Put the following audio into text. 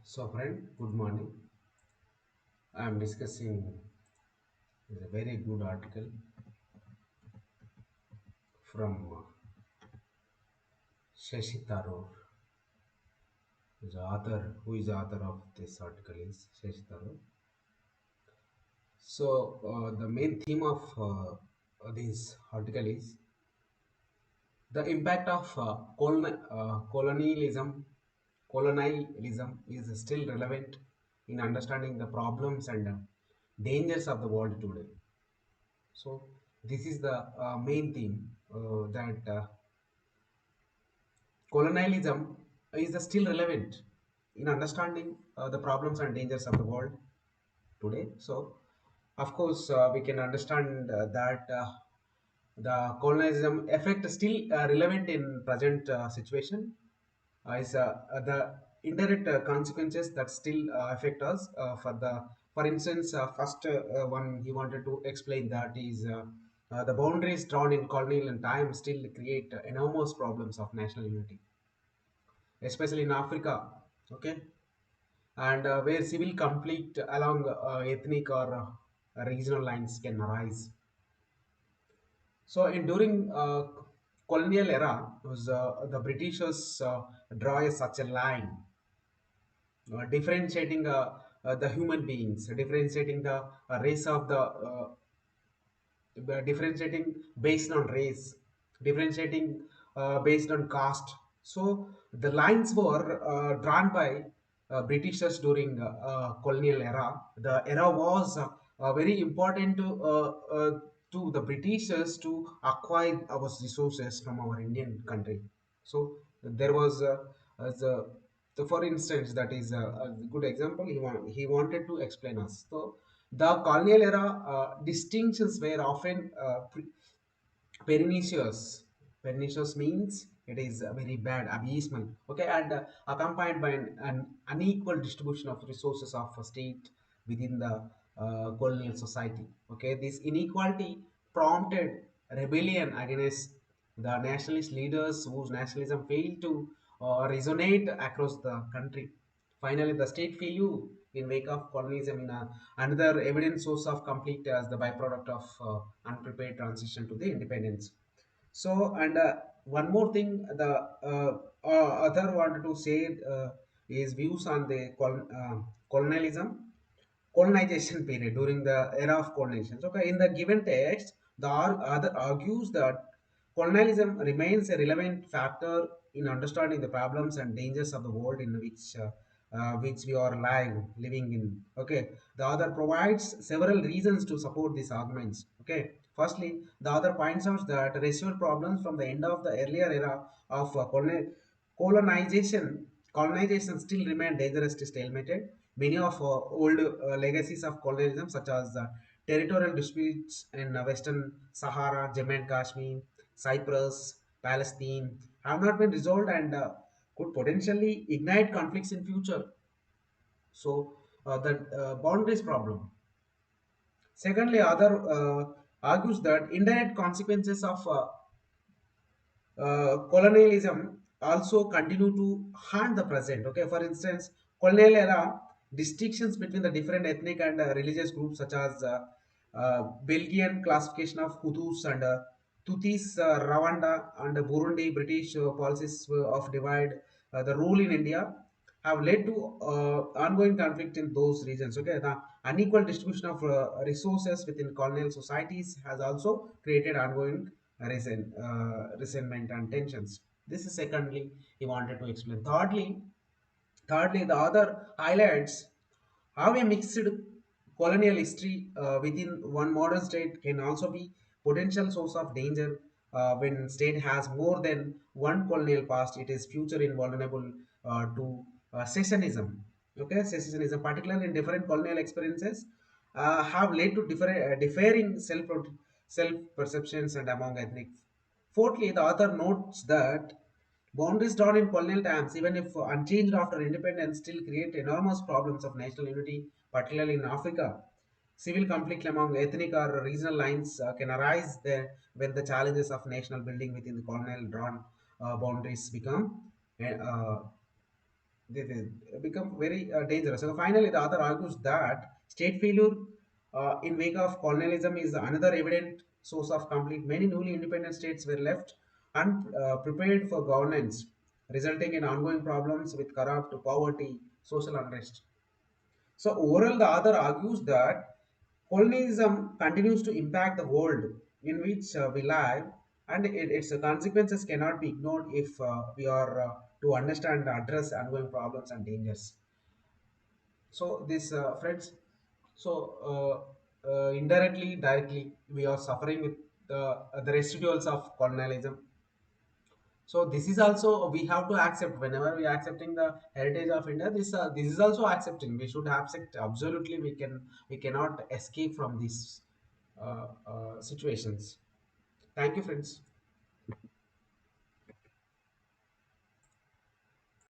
So, friend, good morning. I am discussing a very good article from Shashi Tharoor. The author, who is the author of this article, is Shashi Tharoor. So, the main theme of this article is the impact of colonialism is still relevant in understanding the problems and dangers of the world today. So this is the main theme that colonialism is still relevant in understanding the problems and dangers of the world today. So of course we can understand that the colonialism effect is still relevant in present situation is the indirect consequences that still affect us for instance first one he wanted to explain that is the boundaries drawn in colonial time still create enormous problems of national unity, especially in Africa. Okay. And where civil conflict along ethnic or regional lines can arise. So in during colonial era was the Britishers draw such a line differentiating the human beings, differentiating the race of the differentiating based on race, differentiating based on caste. So the lines were drawn by Britishers during colonial era. The era was very important to the Britishers to acquire our resources from our Indian country. So there was as a for instance, that is a good example. He wanted to explain us. So the colonial era distinctions were often pernicious. Pernicious means it is very bad, abysmal. Okay, and accompanied by an unequal distribution of resources of a state within the colonial society. Okay, this inequality prompted rebellion against the nationalist leaders whose nationalism failed to resonate across the country. Finally, the state failure in wake of colonialism in another evident source of conflict as the byproduct of unprepared transition to the independence. So, and one more thing, the author wanted to say his views on the colonization period during the era of colonization. So, okay, in the given text, the other argues that colonialism remains a relevant factor in understanding the problems and dangers of the world in which we are living in. Okay, the author provides several reasons to support these arguments. Okay, firstly, the author points out that residual problems from the end of the earlier era of colonization colonization still remain dangerously stalemated. Many of old legacies of colonialism, such as territorial disputes in Western Sahara, Jammu and Kashmir, Cyprus, Palestine, have not been resolved and could potentially ignite conflicts in future. So the boundaries problem. Secondly, other argues that indirect consequences of colonialism also continue to haunt the present. Okay, for instance, colonial era distinctions between the different ethnic and religious groups, such as Belgian classification of Hutus and Tutsis, Rwanda and Burundi, British policies of divide the rule in India have led to ongoing conflict in those regions. Okay, the unequal distribution of resources within colonial societies has also created ongoing resentment and tensions. This is secondly he wanted to explain. Thirdly, the author highlights how a mixed colonial history within one modern state can also be potential source of danger when state has more than one colonial past. It is future invulnerable to secessionism. Okay, secessionism, particularly in different colonial experiences, have led to differing self perceptions and among ethnic. Fourthly, the author notes that boundaries drawn in colonial times, even if unchanged after independence, still create enormous problems of national unity, particularly in Africa. Civil conflict among ethnic or regional lines can arise there when the challenges of national building within the colonial drawn boundaries become uh, they become very dangerous. So finally, the author argues that state failure in wake of colonialism is another evident source of conflict. Many newly independent states were left unprepared for governance, resulting in ongoing problems with corrupt poverty, social unrest. So overall, the author argues that colonialism continues to impact the world in which we live, and its consequences cannot be ignored if we are to understand and address ongoing problems and dangers. So this, friends, so indirectly, directly, we are suffering with the residuals of colonialism. So this is also we have to accept whenever we are accepting the heritage of India. This is also accepting. We should accept absolutely. We cannot escape from these situations. Thank you, friends.